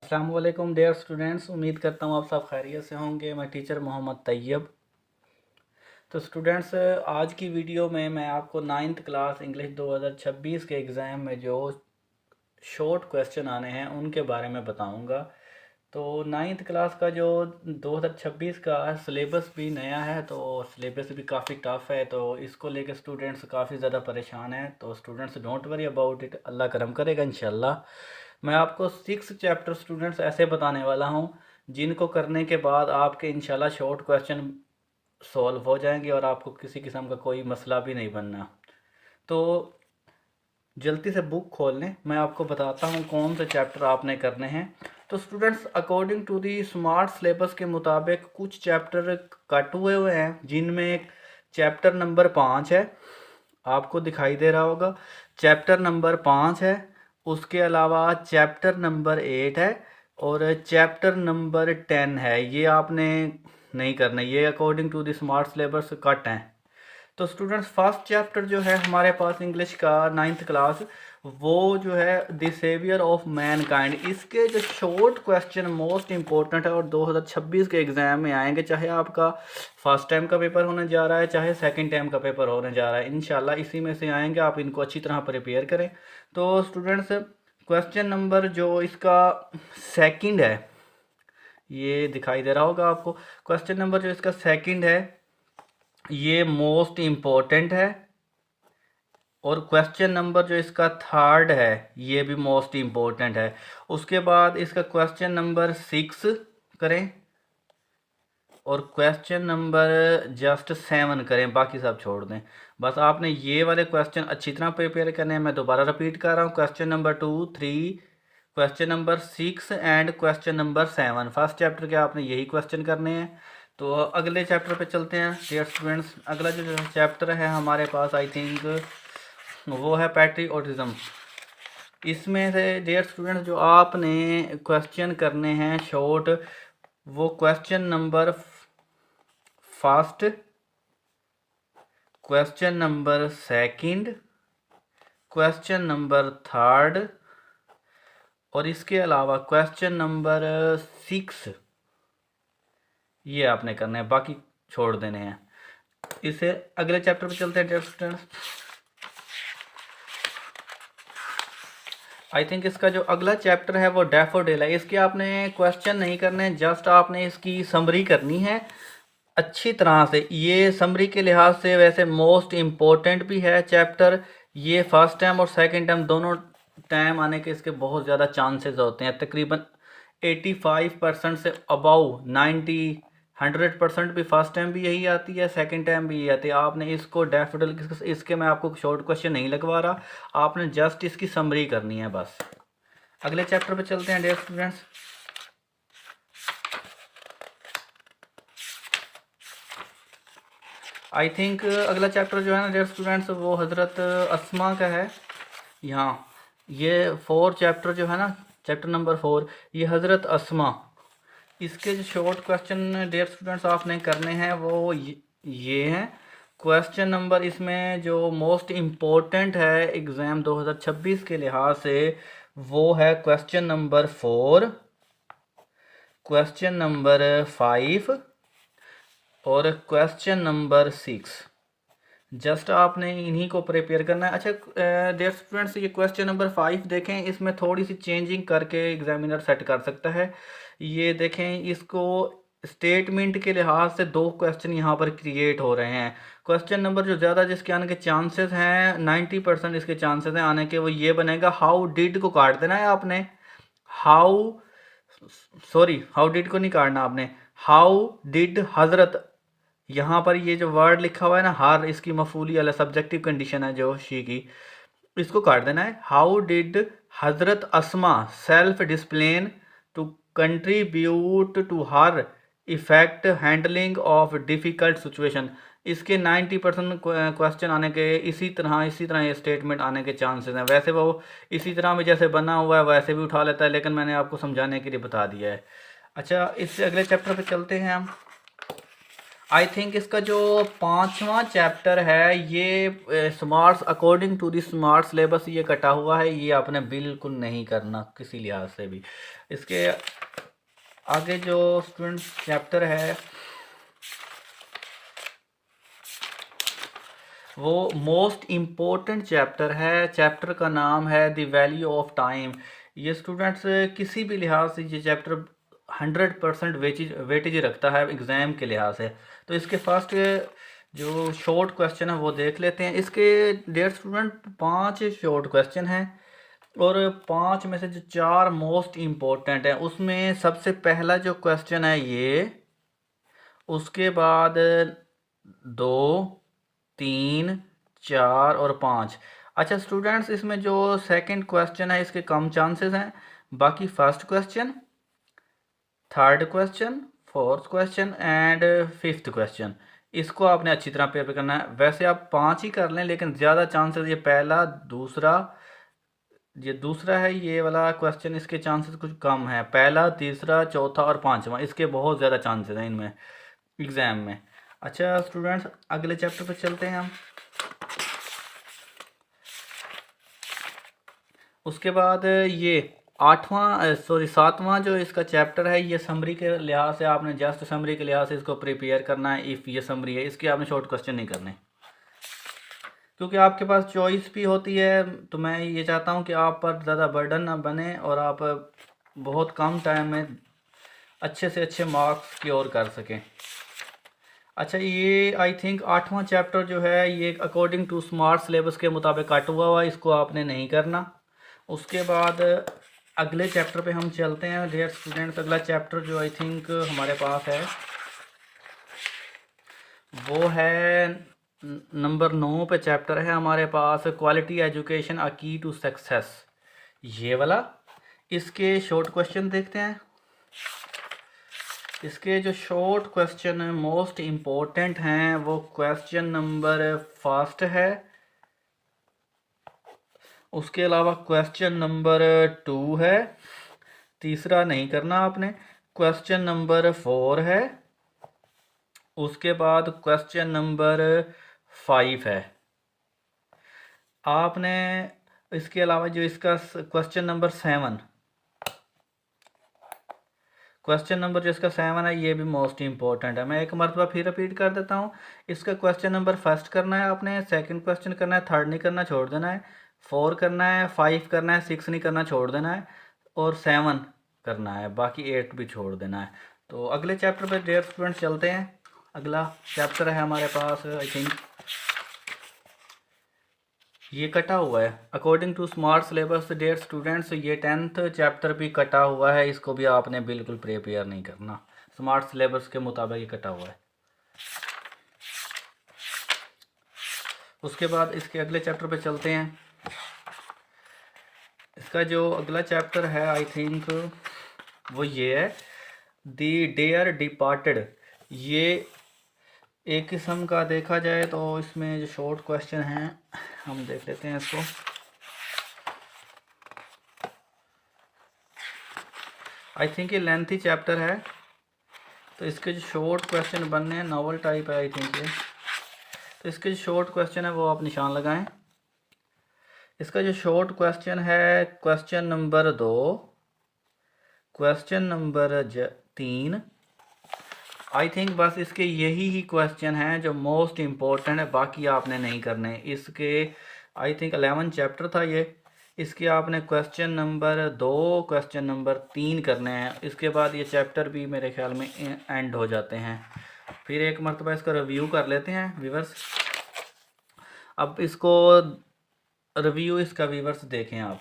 अस्सलाम वालेकुम dear students, उम्मीद करता हूँ आप सब खैरियत से होंगे। मैं टीचर मोहम्मद तैयब। तो स्टूडेंट्स, आज की वीडियो में मैं आपको 9th क्लास इंग्लिश 2026 के एग्ज़ाम में जो शॉर्ट क्वेश्चन आने हैं उनके बारे में बताऊंगा। तो 9th क्लास का जो 2026 का सिलेबस भी नया है, तो सिलेबस भी काफ़ी टफ है, तो इसको लेके स्टूडेंट्स काफ़ी ज़्यादा परेशान हैं। तो students don't worry about it, अल्लाह करम करेगा इंशाल्लाह। मैं आपको 6 चैप्टर स्टूडेंट्स ऐसे बताने वाला हूँ जिनको करने के बाद आपके इंशाल्लाह शॉर्ट क्वेश्चन सॉल्व हो जाएंगे और आपको किसी किस्म का कोई मसला भी नहीं बनना। तो जल्दी से बुक खोल लें, मैं आपको बताता हूँ कौन से चैप्टर आपने करने हैं। तो students, according to the smart syllabus के मुताबिक कुछ चैप्टर कट हुए हैं, जिनमें चैप्टर नंबर 5 है, आपको दिखाई दे रहा होगा। चैप्टर नंबर 5 है, उसके अलावा चैप्टर नंबर 8 है और चैप्टर नंबर 10 है। ये आपने नहीं करना, ये according to the smart syllabus cut हैं। तो स्टूडेंट्स, फर्स्ट चैप्टर जो है हमारे पास इंग्लिश का 9th क्लास, वो जो है द सेवियर ऑफ मैनकाइंड, इसके जो शॉर्ट क्वेश्चन मोस्ट इंपॉर्टेंट है और 2026 के एग्ज़ाम में आएंगे, चाहे आपका फर्स्ट टाइम का पेपर होने जा रहा है चाहे सेकंड टाइम का पेपर होने जा रहा है, इंशाल्लाह इसी में से आएंगे। आप इनको अच्छी तरह प्रिपेयर करें। तो स्टूडेंट्स, क्वेश्चन नंबर जो इसका सेकंड है, ये दिखाई दे रहा होगा आपको। क्वेश्चन नंबर जो इसका सेकंड है ये मोस्ट इम्पोर्टेंट है, और क्वेश्चन नंबर जो इसका थर्ड है ये भी मोस्ट इम्पोर्टेंट है। उसके बाद इसका क्वेश्चन नंबर 6 करें और क्वेश्चन नंबर जस्ट 7 करें, बाकी सब छोड़ दें। बस आपने ये वाले क्वेश्चन अच्छी तरह प्रिपेयर करने हैं। मैं दोबारा रिपीट कर रहा हूँ, question number 2, 3, question number 6 and question number 7। First chapter के आपने यही क्वेश्चन करने हैं। तो अगले चैप्टर पे चलते हैं डियर स्टूडेंट्स। अगला जो चैप्टर है हमारे पास, आई थिंक वो है पैट्रियोटिज्म। इसमें से डियर स्टूडेंट्स जो आपने क्वेश्चन करने हैं शॉर्ट, वो question number first, question number second, question number third और इसके अलावा क्वेश्चन नंबर 6, ये आपने करना है, बाकी छोड़ देने हैं। इसे अगले चैप्टर पे चलते हैं डियर स्टूडेंट्स। आई थिंक इसका जो अगला चैप्टर है वो डैफोडिल है। इसके आपने क्वेश्चन नहीं करने, जस्ट आपने इसकी समरी करनी है अच्छी तरह से। ये समरी के लिहाज से वैसे मोस्ट इम्पोर्टेंट भी है चैप्टर। ये फर्स्ट टाइम और सेकंड टाइम दोनों टाइम आने के इसके बहुत ज़्यादा चांसेस होते हैं। तकरीबन 85% से अबाउ 100% भी फर्स्ट टाइम भी यही आती है, सेकंड टाइम भी यही आती है। आपने इसको डैफोडिल, इसके मैं आपको शॉर्ट क्वेश्चन नहीं लगवा रहा, आपने जस्ट इसकी समरी करनी है बस। अगले चैप्टर पे चलते हैं डियर स्टूडेंट्स। आई थिंक अगला चैप्टर जो है ना डियर स्टूडेंट्स, वो हज़रत अस्मा का है। यहाँ ये 4 चैप्टर जो है ना, चैप्टर नंबर 4, ये हज़रत अस्मा, इसके जो शॉर्ट क्वेश्चन डियर स्टूडेंट्स आपने करने हैं वो ये हैं। क्वेश्चन नंबर इसमें जो मोस्ट इम्पोर्टेंट है एग्ज़ाम 2026 के लिहाज से, वो है क्वेश्चन नंबर 4, क्वेश्चन नंबर 5 और क्वेश्चन नंबर 6। जस्ट आपने इन्हीं को प्रिपेयर करना है। अच्छा डियर स्टूडेंट्स, ये क्वेश्चन नंबर 5 देखें, इसमें थोड़ी सी चेंजिंग करके एग्जामिनर सेट कर सकता है। ये देखें, इसको स्टेटमेंट के लिहाज से 2 क्वेश्चन यहाँ पर क्रिएट हो रहे हैं। क्वेश्चन नंबर जो ज़्यादा जिसके आने के चांसेस हैं, 90% इसके चांसेस हैं आने के, वो ये बनेगा हाउ डिड को काट देना है आपने। हाउ डिड को नहीं काटना आपने, हाउ डिड हजरत, यहाँ पर ये जो वर्ड लिखा हुआ है ना हर, इसकी मफूली वाला सब्जेक्टिव कंडीशन है जो शी की, इसको काट देना है। हाउ डिड हजरत Asma self discipline to contribute to her effect handling of difficult situation. इसके 90% क्वेश्चन आने के इसी तरह ये स्टेटमेंट आने के चांसेस हैं। वैसे वो इसी तरह में जैसे बना हुआ है वैसे भी उठा लेता है, लेकिन मैंने आपको समझाने के लिए बता दिया है। अच्छा, इससे अगले चैप्टर पे चलते हैं हम। आई थिंक इसका जो 5वां चैप्टर है ये smart according to the smart syllabus ये कटा हुआ है, ये आपने बिल्कुल नहीं करना किसी लिहाज से भी। इसके आगे जो स्टूडेंट चैप्टर है वो मोस्ट इम्पोर्टेंट चैप्टर है। चैप्टर का नाम है द वैल्यू ऑफ टाइम। ये स्टूडेंट्स किसी भी लिहाज से ये चैप्टर 100% वेटेज रखता है एग्ज़ाम के लिहाज से। तो इसके फर्स्ट जो शॉर्ट क्वेश्चन है वो देख लेते हैं। इसके डेयर स्टूडेंट 5 शॉर्ट क्वेश्चन हैं और 5 में से जो 4 मोस्ट इम्पोर्टेंट हैं उसमें सबसे पहला जो क्वेश्चन है ये, उसके बाद 2, 3, 4 और 5। अच्छा स्टूडेंट्स, इसमें जो सेकंड क्वेश्चन है इसके कम चांसेस हैं, बाकी first question, third question, fourth question and fifth question इसको आपने अच्छी तरह प्रिपेयर करना है। वैसे आप 5 ही कर लें लेकिन ज़्यादा चांसेस ये पहला, दूसरा, ये दूसरा है ये वाला क्वेश्चन, इसके चांसेस कुछ कम है। पहला, तीसरा, चौथा और पांचवा इसके बहुत ज़्यादा चांसेस हैं इनमें एग्ज़ाम में। अच्छा स्टूडेंट्स, अगले चैप्टर पे चलते हैं हम। उसके बाद ये 7वां जो इसका चैप्टर है ये समरी के लिहाज से आपने जस्ट समरी के लिहाज से इसको प्रिपेयर करना है। इफ़ ये समरी है इसके आपने शॉर्ट क्वेश्चन नहीं करने, क्योंकि आपके पास चॉइस भी होती है। तो मैं ये चाहता हूँ कि आप पर ज़्यादा बर्डन ना बने और आप बहुत कम टाइम में अच्छे से अच्छे मार्क्स स्कोर कर सकें। अच्छा, ये आई थिंक 8वां चैप्टर जो है ये अकॉर्डिंग टू स्मार्ट सिलेबस के मुताबिक कट हुआ इसको आपने नहीं करना। उसके बाद अगले चैप्टर पे हम चलते हैं डियर स्टूडेंट्स। अगला चैप्टर जो आई थिंक हमारे पास है वो है नंबर 9 पे चैप्टर है हमारे पास, क्वालिटी एजुकेशन अ की टू सक्सेस, ये वाला। इसके शॉर्ट क्वेश्चन देखते हैं। इसके जो शॉर्ट क्वेश्चन मोस्ट इम्पोर्टेंट हैं वो क्वेश्चन नंबर फर्स्ट है, उसके अलावा क्वेश्चन नंबर 2 है, तीसरा नहीं करना आपने, क्वेश्चन नंबर 4 है, उसके बाद क्वेश्चन नंबर 5 है। आपने इसके अलावा जो इसका क्वेश्चन नंबर 7, क्वेश्चन नंबर जो इसका 7 है ये भी मोस्ट इम्पोर्टेंट है। मैं एक मरतबा फिर रिपीट कर देता हूँ। इसका क्वेश्चन नंबर फर्स्ट करना है आपने, सेकंड क्वेश्चन करना है, थर्ड नहीं करना छोड़ देना है, 4 करना है, 5 करना है, 6 नहीं करना छोड़ देना है और 7 करना है, बाकी 8 भी छोड़ देना है। तो अगले चैप्टर पर डियर स्टूडेंट्स चलते हैं। अगला चैप्टर है हमारे पास आई थिंक ये कटा हुआ है according to smart syllabus dear students, ये 10th चैप्टर भी कटा हुआ है, इसको भी आपने बिल्कुल प्रिपेयर नहीं करना, स्मार्ट सिलेबस के मुताबिक ये कटा हुआ है। उसके बाद इसके अगले चैप्टर पे चलते हैं। इसका जो अगला चैप्टर है आई थिंक वो ये है द डेयर डिपार्टेड। ये एक किस्म का देखा जाए तो इसमें जो शॉर्ट क्वेश्चन हैं हम देख लेते हैं इसको। आई थिंक ये लेंथी चैप्टर है तो इसके जो शॉर्ट क्वेश्चन बनने हैं, नॉवल टाइप है आई थिंक ये, तो इसके जो शॉर्ट क्वेश्चन है वो आप निशान लगाएं। इसका जो शॉर्ट क्वेश्चन है question number 2, question number 3, I think बस इसके यही ही क्वेश्चन हैं जो मोस्ट इम्पोर्टेंट है, बाकी आपने नहीं करने। इसके आई थिंक 11 चैप्टर था ये, इसके आपने क्वेश्चन नंबर 2, क्वेश्चन नंबर 3 करने हैं। इसके बाद ये चैप्टर भी मेरे ख्याल में एंड हो जाते हैं। फिर एक मरतबा इसका रिव्यू कर लेते हैं व्यूवर्स। अब इसको रिव्यू इसका व्यूवर्स देखें आप।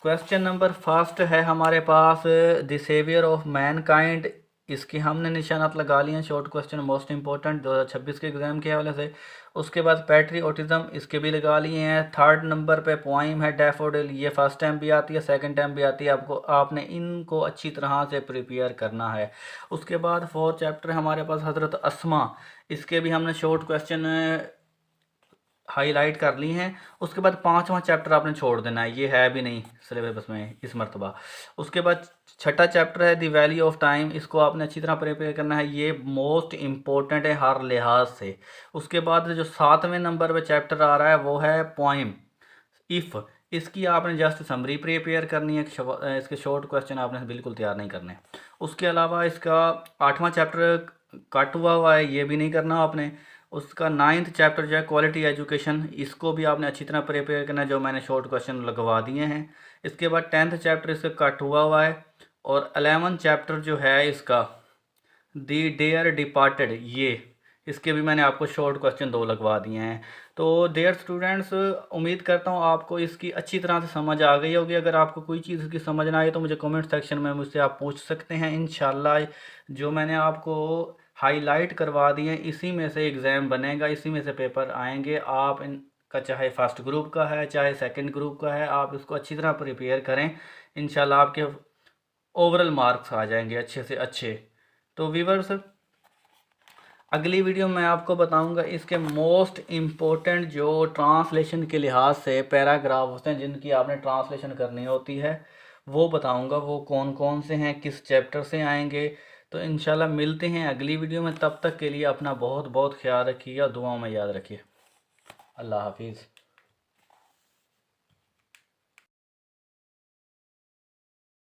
क्वेश्चन नंबर फर्स्ट है हमारे पास द सेवियर ऑफ मैनकाइंड, इसकी हमने निशानात लगा लिए हैं, शॉर्ट क्वेश्चन मोस्ट इंपॉर्टेंट 2026 के एग्जाम के हवाले से। उसके बाद पैट्रियोटिज्म, इसके भी लगा लिए हैं। थर्ड नंबर पे पोइम है डैफोडिल, ये फर्स्ट टाइम भी आती है, सेकंड टाइम भी आती है, आपने इनको अच्छी तरह से प्रिपेयर करना है। उसके बाद 4th चैप्टर हमारे पास हज़रत अस्मा, इसके भी हमने शॉर्ट क्वेश्चन हाईलाइट कर ली हैं। उसके बाद 5वां चैप्टर आपने छोड़ देना है, ये है भी नहीं सिलेबस में इस मरतबा। उसके बाद 6ठा चैप्टर है द वैल्यू ऑफ टाइम, इसको आपने अच्छी तरह प्रिपेयर करना है, ये मोस्ट इम्पोर्टेंट है हर लिहाज से। उसके बाद जो 7वें नंबर पे चैप्टर आ रहा है वो है पोइम इफ़, इसकी आपने जस्ट समरी प्रिपेयर करनी है, इसके शॉर्ट क्वेश्चन आपने बिल्कुल तैयार नहीं करने। उसके अलावा इसका 8वां चैप्टर कट हुआ है, ये भी नहीं करना आपने। उसका 9th चैप्टर जो है क्वालिटी एजुकेशन, इसको भी आपने अच्छी तरह प्रिपेयर करना है, जो मैंने शॉर्ट क्वेश्चन लगवा दिए हैं। इसके बाद 10th चैप्टर इसका कट हुआ है। और 11th चैप्टर जो है इसका दी डेयर डिपार्टेड, ये इसके भी मैंने आपको शॉर्ट क्वेश्चन 2 लगवा दिए हैं। तो डियर स्टूडेंट्स, उम्मीद करता हूँ आपको इसकी अच्छी तरह से समझ आ गई होगी। अगर आपको कोई चीज़ की समझ ना आए तो मुझे कमेंट सेक्शन में मुझसे आप पूछ सकते हैं। इंशाल्लाह जो मैंने आपको हाईलाइट करवा दिए इसी में से एग्ज़ाम बनेगा, इसी में से पेपर आएंगे। आप इनका चाहे फर्स्ट ग्रुप का है चाहे सेकंड ग्रुप का है, आप इसको अच्छी तरह प्रिपेयर करें। इंशाल्लाह आपके ओवरऑल मार्क्स आ जाएंगे अच्छे से अच्छे। तो व्यूअर्स, अगली वीडियो में आपको बताऊंगा इसके मोस्ट इम्पोर्टेंट जो ट्रांसलेशन के लिहाज से पैराग्राफ होते हैं जिनकी आपने ट्रांसलेशन करनी होती है, वो बताऊंगा वो कौन कौन से हैं, किस चैप्टर से आएंगे। तो इंशाल्लाह मिलते हैं अगली वीडियो में, तब तक के लिए अपना बहुत बहुत ख्याल रखिए और दुआओं में याद रखिए। अल्लाह हाफिज़।